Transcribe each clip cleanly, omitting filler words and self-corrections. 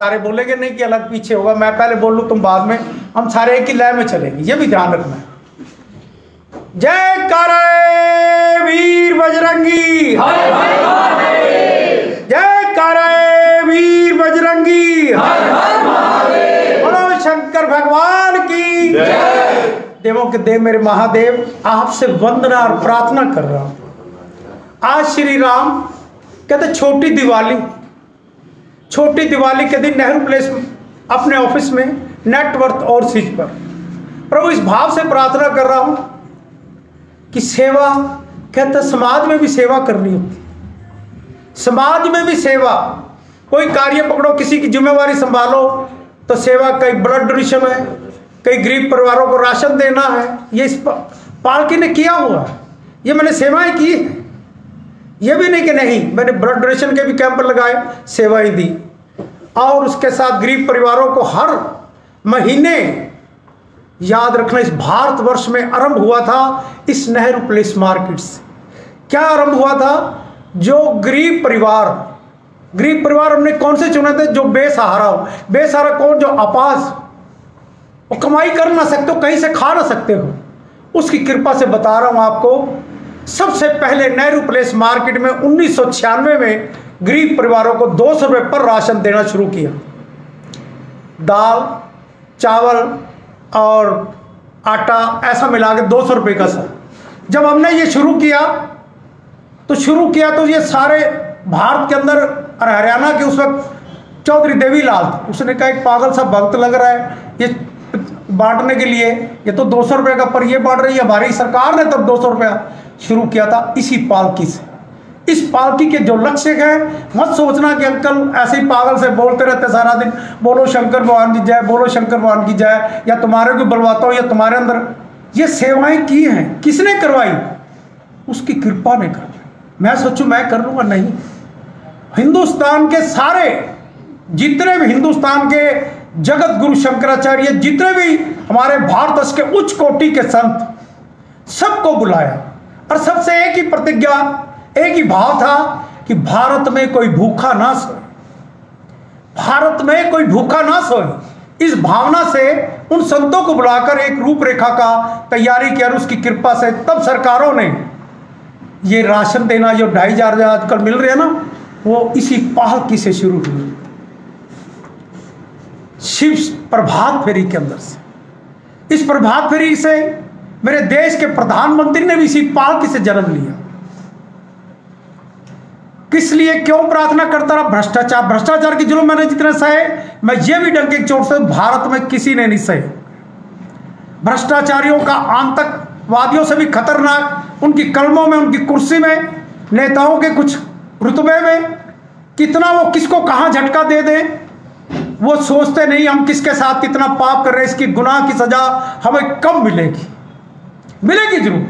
सारे बोलेंगे नहीं कि अलग पीछे होगा, मैं पहले बोल लूं तुम बाद में, हम सारे एक ही लय में चलेंगे, ये भी ध्यान रखना है। जय करे वीर बजरंगी, जय करे वीर बजरंगी, बोलो शंकर भगवान की जय। देवों के देव मेरे महादेव, आपसे वंदना और प्रार्थना कर रहा हूं। आज श्री राम कहते छोटी दिवाली के दिन नेहरू प्लेस अपने ऑफिस में नेटवर्थ और सीज पर प्रभु इस भाव से प्रार्थना कर रहा हूं कि सेवा कहते समाज में भी सेवा करनी होती, समाज में भी सेवा, कोई कार्य पकड़ो, किसी की जिम्मेवारी संभालो तो सेवा, कई ब्लड डोनेशन है, कई गरीब परिवारों को राशन देना है, ये इस पालकी ने किया हुआ है, ये मैंने सेवाएं की है। ये भी नहीं कि नहीं, मैंने ब्लड डोनेशन के भी कैंप लगाए, सेवाएं दी, और उसके साथ गरीब परिवारों को हर महीने याद रखना। इस भारतवर्ष में आरंभ हुआ था इस नेहरू प्लेस मार्केट से। क्या आरंभ हुआ था? जो गरीब परिवार हमने कौन से चुने थे? जो बेसहारा हो। बेसहारा कौन? जो अपास, वो कमाई कर ना सकते हो, कहीं से खा ना सकते हो, उसकी कृपा से बता रहा हूं आपको। सबसे पहले नेहरू प्लेस मार्केट में 1996 में गरीब परिवारों को 200 रुपये पर राशन देना शुरू किया। दाल, चावल और आटा ऐसा मिला के 200 रुपये का सर। जब हमने ये शुरू किया तो ये सारे भारत के अंदर और हरियाणा के उस वक्त चौधरी देवीलाल थे, उसने कहा एक पागल सा भक्त लग रहा है ये बांटने के लिए, ये तो 200 रुपये का पर ये बांट रही है। हमारी सरकार ने तब 200 रुपया शुरू किया था इसी पालकी से। इस पालकी के जो लक्ष्य है, मत सोचना कि अंकल ऐसे ही पागल से बोलते रहते सारा दिन, बोलो शंकर भगवान की जय, बोलो शंकर भगवान की जय, या तुम्हारे को बुलवाता हूँ या तुम्हारे अंदर। ये सेवाएं की हैं, किसने करवाई? उसकी कृपा ने करवाई। मैं सोचूं मैं कर लूंगा? नहीं। हिंदुस्तान के सारे जितने भी हिंदुस्तान के जगत गुरु शंकराचार्य, जितने भी हमारे भारत के उच्च कोटि के संत, सबको बुलाया और सबसे एक ही प्रतिज्ञा, एक ही भाव था कि भारत में कोई भूखा ना सोए, भारत में कोई भूखा ना सोए। इस भावना से उन संतों को बुलाकर एक रूपरेखा का तैयारी किया और उसकी कृपा से तब सरकारों ने ये राशन देना, जो 2500 आजकल मिल रहे हैं ना, वो इसी पालकी से शुरू हुई, शिव प्रभात फेरी के अंदर से। इस प्रभात फेरी से मेरे देश के प्रधानमंत्री ने भी इसी पालकी से जन्म लिया। किस लिए, क्यों प्रार्थना करता रहा? भ्रष्टाचार की जुल्म मैंने जितने सहे, मैं ये भी डंके की चोट से भारत में किसी ने नहीं सहे। भ्रष्टाचारियों का, आतंकवादियों से भी खतरनाक, उनकी कलमों में, उनकी कुर्सी में, नेताओं के कुछ रुतबे में, कितना वो किसको कहां झटका दे दे, वो सोचते नहीं हम किसके साथ कितना पाप कर रहे हैं, इसकी गुनाह की सजा हमें कब मिलेगी। मिलेगी जरूर,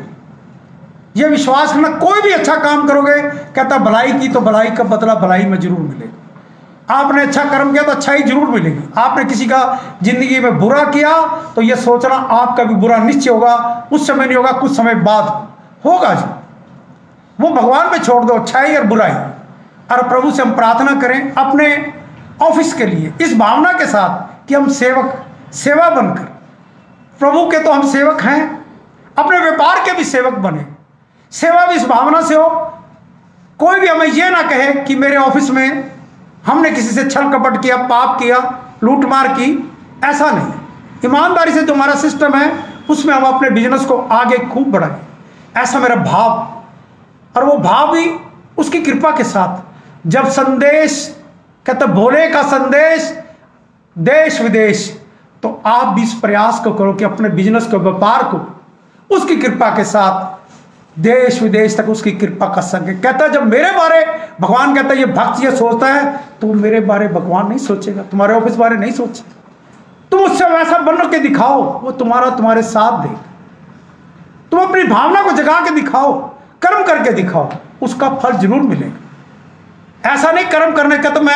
ये विश्वास रखना। कोई भी अच्छा काम करोगे, कहता भलाई की तो भलाई का बदला भलाई में जरूर मिलेगा। आपने अच्छा कर्म किया तो अच्छाई जरूर मिलेगी। आपने किसी का जिंदगी में बुरा किया तो ये सोचना आपका भी बुरा निश्चय होगा, उस समय नहीं होगा, कुछ समय बाद होगा जी। वो भगवान पे छोड़ दो अच्छाई और बुराई, और प्रभु से हम प्रार्थना करें अपने ऑफिस के लिए इस भावना के साथ कि हम सेवा बनकर, प्रभु के तो हम सेवक हैं, अपने व्यापार के भी सेवक बने। सेवा भी इस भावना से हो। कोई भी हमें यह ना कहे कि मेरे ऑफिस में हमने किसी से छल कपट किया, पाप किया, लूटमार की, ऐसा नहीं। ईमानदारी से जो हमारा सिस्टम है उसमें हम अपने बिजनेस को आगे खूब बढ़ाएं, ऐसा मेरा भाव। और वो भाव भी उसकी कृपा के साथ। जब संदेश कहते भोले का संदेश देश विदेश, तो आप भी इस प्रयास को करो कि अपने बिजनेस को, व्यापार को उसकी कृपा के साथ देश विदेश तक उसकी कृपा कर सके। कहता है जब मेरे बारे भगवान कहता है, ये भक्त ये सोचता है तो मेरे बारे भगवान नहीं सोचेगा, तुम्हारे ऑफिस बारे नहीं सोचेगा। तुम उससे वैसा बन के दिखाओ, वो तुम्हारे साथ देगा। तुम अपनी भावना को जगा के दिखाओ, कर्म करके दिखाओ, उसका फल जरूर मिलेगा। ऐसा नहीं कर्म करने का तो मैं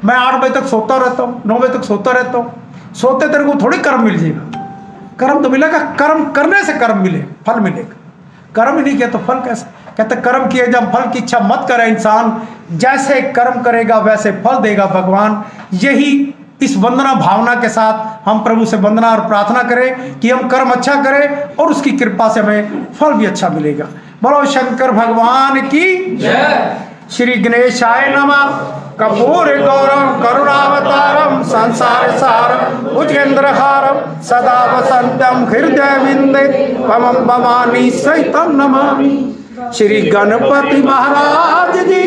8 बजे तक सोता रहता हूँ, 9 बजे तक सोता रहता हूँ, सोते तेरे को थोड़ी कर्म मिल जाएगा। कर्म तो मिलेगा, कर्म करने से कर्म मिले, फल मिलेगा। कर्म ही नहीं किया तो फल कैसे? कहते कर्म किए जब फल की इच्छा मत करे इंसान, जैसे कर्म करेगा वैसे फल देगा भगवान। यही इस वंदना भावना के साथ हम प्रभु से वंदना और प्रार्थना करें कि हम कर्म अच्छा करें और उसकी कृपा से हमें फल भी अच्छा मिलेगा। बोलो शंकर भगवान की जय। श्री गणेशाय नमः। कपूर गौरम करुणावतारम संसार सारम भुजगेंद्रहारम सदा वसंतम हृदय विंदे पमं भवानी सहितम नमामि। श्री गणपति महाराज जी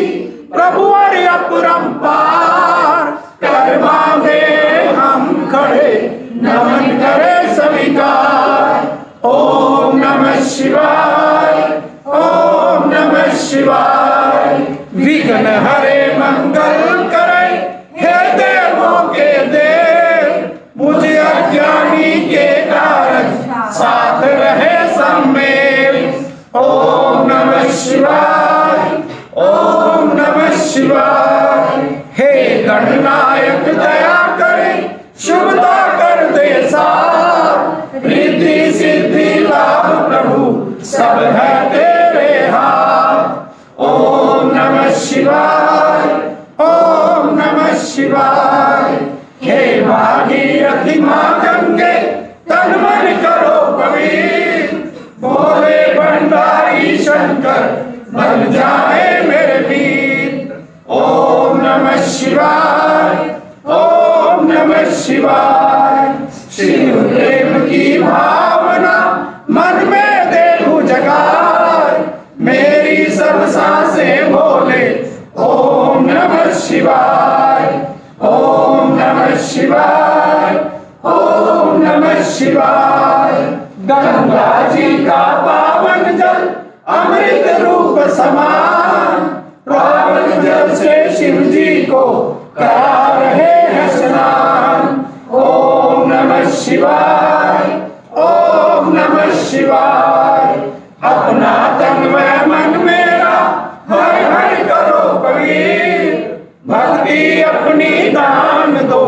प्रभु अरे अपरंपार, कर्मा में हम खड़े नमन करे स्वीकार। ओम नमः शिवाय, ओम नमः शिवाय। विघ्न हरे मंगल करे हे देवों के देव, मुझे अज्ञानी के कारण साथ रहे सम्मेल। ओम नमः शिवाय, ओम नमः शिवाय। हे गणनायक दया करे शुभता कर दे साथ, रिद्धि सिद्धि लाभ प्रभु सब है तेरे हाथ। ओम नमः शिवाय, ओम नमः शिवाय। हे भागीरथी मां गंगे तन मन करो पवित्र, बोले भंडारी शंकर बन जाए मेरे वीर। ओम नमः शिवाय, ओम नमः शिवाय। शिव प्रेम की भावना मन में देखो जगाए, मेरी सब सांसें बोले ओम नमः शिवाय, ओम नमः शिवाय, ओम नमः शिवाय। गंगा जी का पावन जल अमृत रूप समान, पावन जल से शिव जी को करा रहे हैं स्नान। ओम नमः शिवाय, ओम नमः शिवाय। अपना तन व मन मेरा हर हर करो पवित्र, भक्ति अपनी दान दो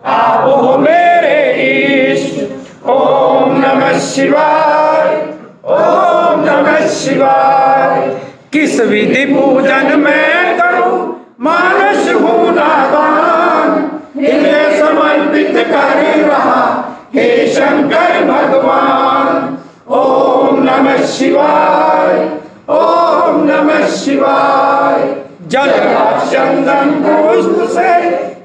आप हो मेरे इष्ट। ओम नमः शिवाय, ओम नमः शिवाय। किस विधि पूजन में करूं मानस हूं नादान, इन्हें समर्पित कर रहा हे शंकर भगवान। ओम नमः शिवाय, ओम नमः शिवाय। जल चंदन पुष्प से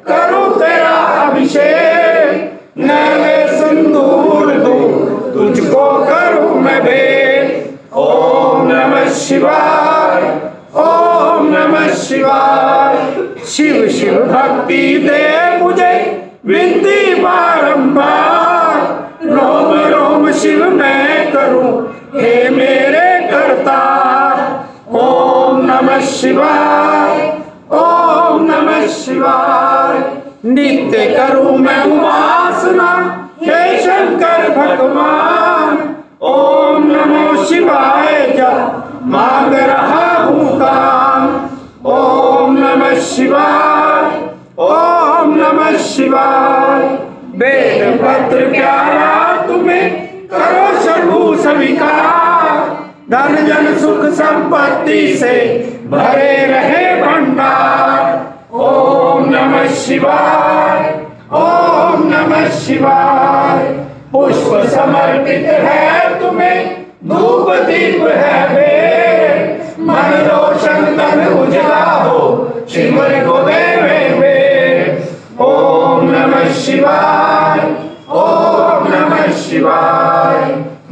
करूं तेरा अभिषेक, नैवे सिंदूर दूं तुझको करूं मैं भेंट। ओम नमः शिवाय, ओम नमः शिवाय। शिव शिव भक्ति दे मुझे विनती बारंबार, रोम रोम शिव मैं करूं हे मेरे करतार। ओम नमः शिवाय, ओम नमः शिवाय। नित्य करूं मैं उपासना हे शंकर भगवान। ओम नमो शिवाय जब मांग रहा हूं काम। ओम नमः शिवाय, ओम नमः शिवाय। वेद पत्र प्यारा तुम्हें करो शंभु स्वीकार, धन जन सुख संपत्ति से भरे रहे भंडार। ओम नमः शिवाय, ओम नमः शिवाय। पुष्प समर्पित है तुम्हें धूप दीप है वे, मन रोशन तन उजला हो शिवर को देवे वे। ओम नमः शिवाय, ओम नमः शिवाय।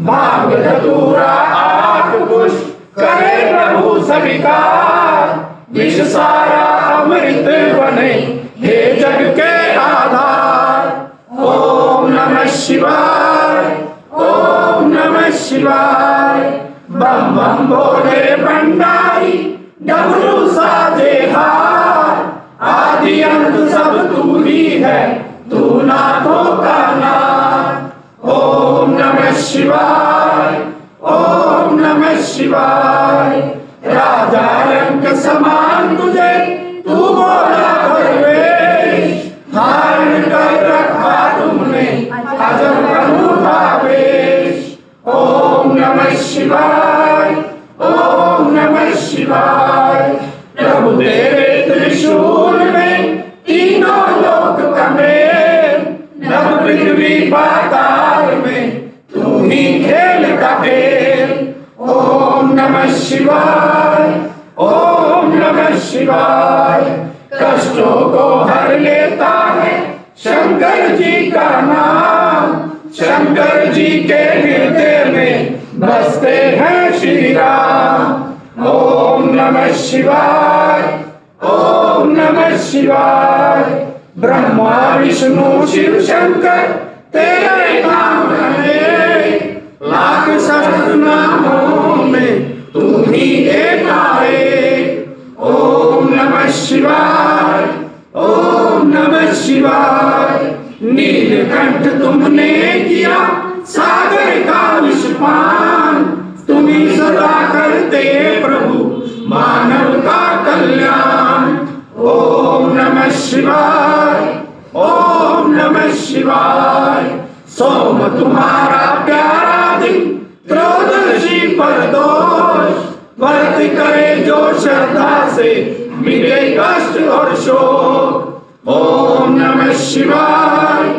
भाग धतूरा आठ पुष्प करे प्रभु स्वीकार, विष सारा अमृत बने हे जग के आधार। ओम नमः शिवाय, ओम नमः शिवाय। बम बम भोले भंडारी डमरू साजे हार, आदि अंत सब तू ही है तू नाथों का नाथ। ओम नमः शिवाय, ओम नमः शिवाय। राजा रंग समान तुझे तू बोला दरवेश, धारण कर रखा तुमने अजब अनूठा वेश। ओम नमः शिवाय, ओम नमः शिवाय। प्रभु तेरे त्रिशूल में तीनों लोक कमेल, नभ पृथ्वी पाताल में तू ही खेलता खेल। ओम नमः शिवाय, ओम नमः शिवाय। कष्टों को हर लेता है शंकर जी का नाम, शंकर जी के हृदय में बसते हैं श्री राम। ओम नमः शिवाय, ओम नमः शिवाय। ब्रह्मा विष्णु शिव शंकर तेरे नाम है, लाख सहस्त्र नामों में तू ही एक है। ओम नमः शिवाय, ओम नमः शिवाय। नीलकंठ तुमने किया सागर का विषपान, तुम ही सदा करते प्रभु मानव का कल्याण। ओम नमः शिवाय, ओम नमः शिवाय। सोम तुम्हारा प्यारा दिन, त्रयोदशी पर दोष, व्रत करे जो श्रद्धा से मिटे कष्ट और शोक। ओम नमः शिवाय,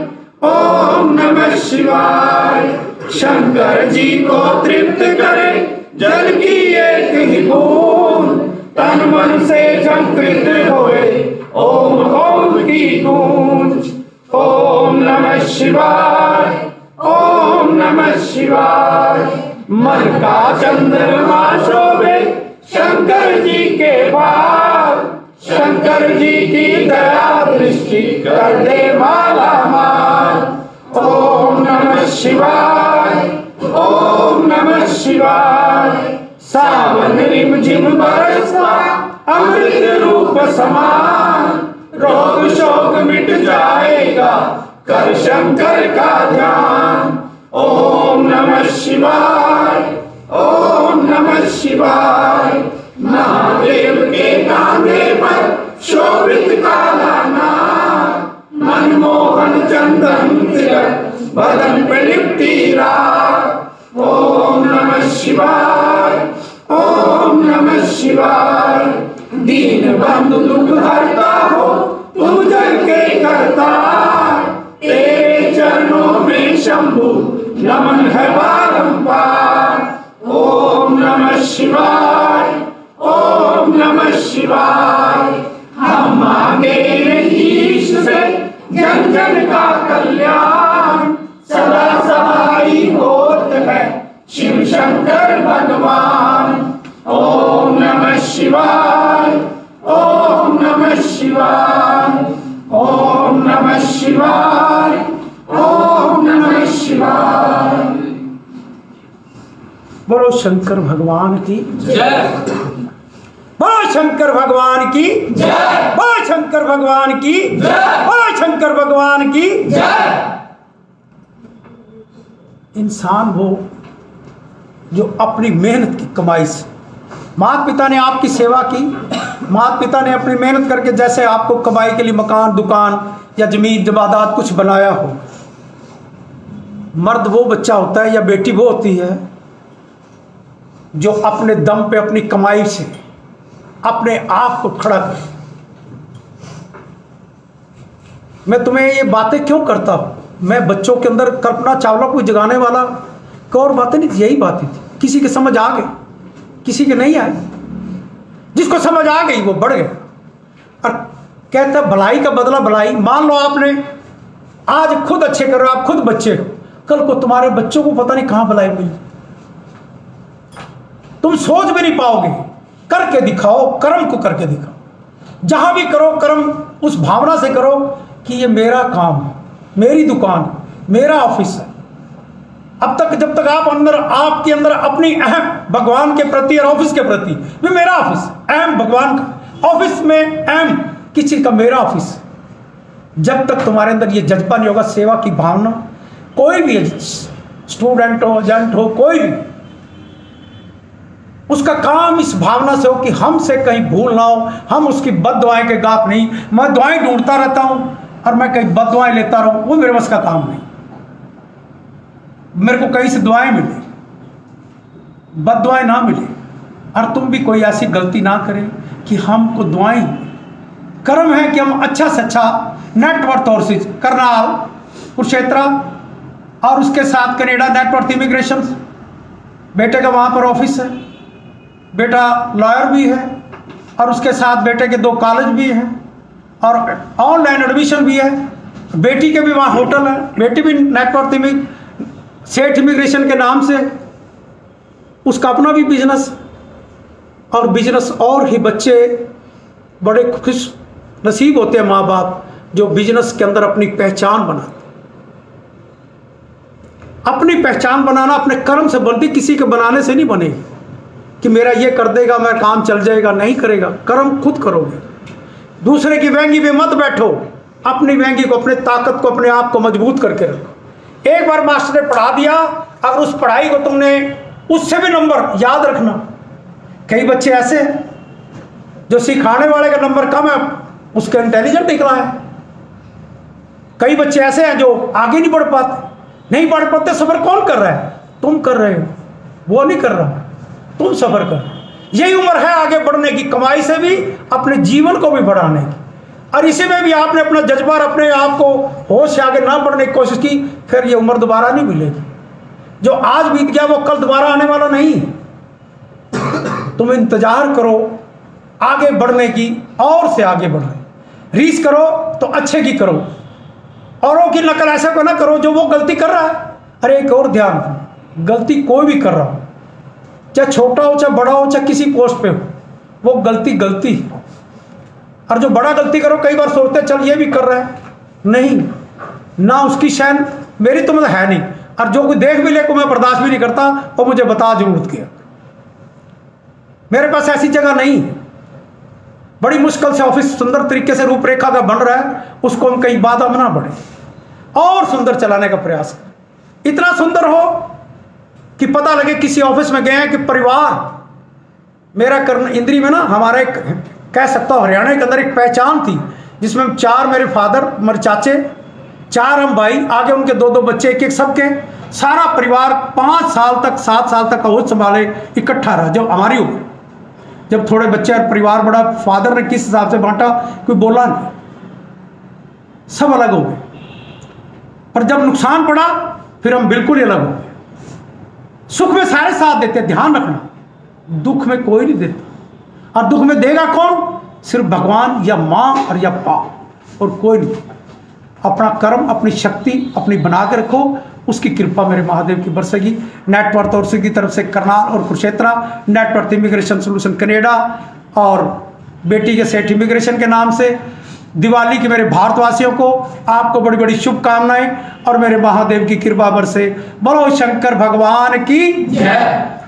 ओम नमः शिवाय। शंकर जी को तृप्त करे जल की एक ही बूंद, तन मन से झंकृत होए ओम ओम की गूंज। ओम नमः शिवाय, ओम नमः शिवाय। मन का चंद्रमा शोभे शंकर जी के पार, शंकर जी की दया दृष्टि कर दे माला माल। ओम नमः शिवाय, ओम नमः शिवाय। सावन रिमझिम बरसता अमृत रूप समान, रोग शोक मिट जाएगा कर शंकर का ध्यान। ओम नमः शिवाय, ओम नमः शिवाय। महादेव के कांधे पर शोभित काला नाग, मनमोहन चंदन तिलक बदन पे लिपटी राग। ओम नमः शिवाय, ओम नमः शिवाय। दीन बंधु दुख हरता हो तुम जग के करतार, तेरे चरणों में शंभु नमन है बारंबार। ओम नमः शिवाय, ओम नमः शिवाय। हम मांगे ईश से जन जन का कल्याण, सदा सहाई होत है शिव शंकर भगवान। ओम नमः शिवाय, ओम नमः शिवाय। ओम नमः शिवाय, ओम नमः शिवाय। बोलो शंकर भगवान की जय, बोलो शंकर भगवान की जय, बोलो शंकर भगवान की जय, बोलो शंकर भगवान की जय। इंसान वो जो अपनी मेहनत की कमाई से, माता पिता ने आपकी सेवा की, माता पिता ने अपनी मेहनत करके जैसे आपको कमाई के लिए मकान दुकान या जमीन जमादात कुछ बनाया हो, मर्द वो बच्चा होता है या बेटी वो होती है जो अपने दम पे अपनी कमाई से अपने आप को खड़ा करे। मैं तुम्हें ये बातें क्यों करता हूं? मैं बच्चों के अंदर कल्पना चावला को जगाने वाला और बातें नहीं थी, यही बातें थी। किसी के समझ आ गई, किसी के नहीं आई। जिसको समझ आ गई वो बढ़ गया और कहता है भलाई का बदला भलाई। मान लो आपने आज खुद अच्छे कर रहे हो, आप खुद बच्चे हो, कल को तुम्हारे बच्चों को पता नहीं कहां भलाई मिली, तुम सोच भी नहीं पाओगे। करके दिखाओ, कर्म को करके दिखाओ। जहां भी करो कर्म उस भावना से करो कि ये मेरा काम है, मेरी दुकान, मेरा ऑफिस है। अब तक जब तक आप अंदर आपके अंदर अपनी अहम भगवान के प्रति और ऑफिस के प्रति, ये मेरा ऑफिस अहम भगवान का, ऑफिस में अहम किसी का मेरा ऑफिस, जब तक तुम्हारे अंदर ये जज्बा नहीं होगा, सेवा की भावना, कोई भी स्टूडेंट हो, एजेंट हो, कोई भी, उसका काम इस भावना से हो कि हमसे कहीं भूल ना हो, हम उसकी बद दुआएं के गाप नहीं। मैं दुआएं ढूंढता रहता हूं और मैं कहीं बद दुआएं लेता रहूं, वो मेरे बस का काम नहीं। मेरे को कहीं से दुआएं मिले, बद दुआएं ना मिले, और तुम भी कोई ऐसी गलती ना करें कि हमको दुआएं। कर्म है कि हम अच्छा से अच्छा नेटवर्थ और करनाल, कुरुक्षेत्र और उसके साथ कनाडा नेटवर्थ इमिग्रेशन, बेटे का वहाँ पर ऑफिस है, बेटा लॉयर भी है, और उसके साथ बेटे के 2 कॉलेज भी हैं और ऑनलाइन एडमिशन भी है। बेटी के भी वहाँ होटल है, बेटी भी नेटवर्थ सेठ इमिग्रेशन के नाम से, उसका अपना भी बिजनेस और बिजनेस। और ही बच्चे बड़े खुश नसीब होते हैं माँ बाप जो बिजनेस के अंदर अपनी पहचान बनाते। अपनी पहचान बनाना अपने कर्म से बनती, किसी के बनाने से नहीं बनेगी कि मेरा ये कर देगा मैं काम चल जाएगा, नहीं करेगा। कर्म खुद करोगे। दूसरे की वेंगी में मत बैठो, अपनी वेंगी को, अपने ताकत को, अपने आप को मजबूत करके रखो। एक बार मास्टर ने पढ़ा दिया, अगर उस पढ़ाई को तुमने उससे भी नंबर याद रखना। कई बच्चे ऐसे हैं जो सिखाने वाले का नंबर कम है, उसका इंटेलिजेंट निकला है। कई बच्चे ऐसे हैं जो आगे नहीं बढ़ पाते। नहीं बढ़ पाते, सफर कौन कर रहा है? तुम कर रहे हो, वो नहीं कर रहा, तुम सफर कर। यही उम्र है आगे बढ़ने की, कमाई से भी, अपने जीवन को भी बढ़ाने की। और इसी में भी आपने अपना जज्बा और अपने आप को होश से आगे ना बढ़ने की कोशिश की, फिर ये उम्र दोबारा नहीं मिलेगी। जो आज बीत गया वो कल दोबारा आने वाला नहीं है। तुम इंतजार करो आगे बढ़ने की, और से आगे बढ़ने। रीस करो तो अच्छे की करो, औरों की नकल ऐसा को ना करो जो वो गलती कर रहा है। अरे एक और ध्यान, गलती कोई भी कर रहा हो, चाहे छोटा हो चाहे बड़ा हो चाहे किसी पोस्ट पे हो, वो गलती गलती। और जो बड़ा गलती करो, कई बार सोचते चल ये भी कर रहा है, नहीं ना उसकी शैन मेरी तो मतलब है नहीं। और जो कोई देख भी ले को मैं बर्दाश्त भी नहीं करता, वो मुझे बता जरूरत किया। मेरे पास ऐसी जगह नहीं। बड़ी मुश्किल से ऑफिस सुंदर तरीके से रूपरेखा का बन रहा है, उसको हम कहीं बाधा बना पड़े और सुंदर चलाने का प्रयास करें। इतना सुंदर हो कि पता लगे किसी ऑफिस में गए हैं कि परिवार मेरा कर्ण इंद्री में ना, हमारा एक कह सकता हूँ हरियाणा के अंदर एक पहचान थी, जिसमें 4 मेरे फादर, मेरे चाचे, 4 हम भाई, आगे उनके 2-2 बच्चे, एक सबके, सारा परिवार 5 साल तक 7 साल तक का होश संभाले इकट्ठा रहा। जब हमारी उम्र, जब थोड़े बच्चे और परिवार बड़ा, फादर ने किस हिसाब से बांटा कोई बोला नहीं, सब अलग हो गए। और जब नुकसान पड़ा फिर हम बिल्कुल ही अलग हो गए। सुख में सारे साथ देते, ध्यान रखना, दुख में कोई नहीं देता। और दुख में देगा कौन? सिर्फ भगवान या माँ और या बाप, और कोई नहीं। अपना कर्म, अपनी शक्ति अपनी बना के रखो, उसकी कृपा मेरे महादेव की बरसेगी। नेटवर्थ और की तरफ से करनाल और Kurukshetra, net worth immigration solution Canada और बेटी के सेठ इमिग्रेशन के नाम से दिवाली की मेरे भारतवासियों को, आपको बड़ी बड़ी शुभकामनाएं और मेरे महादेव की कृपा बरसे। बोलो शंकर भगवान की जय।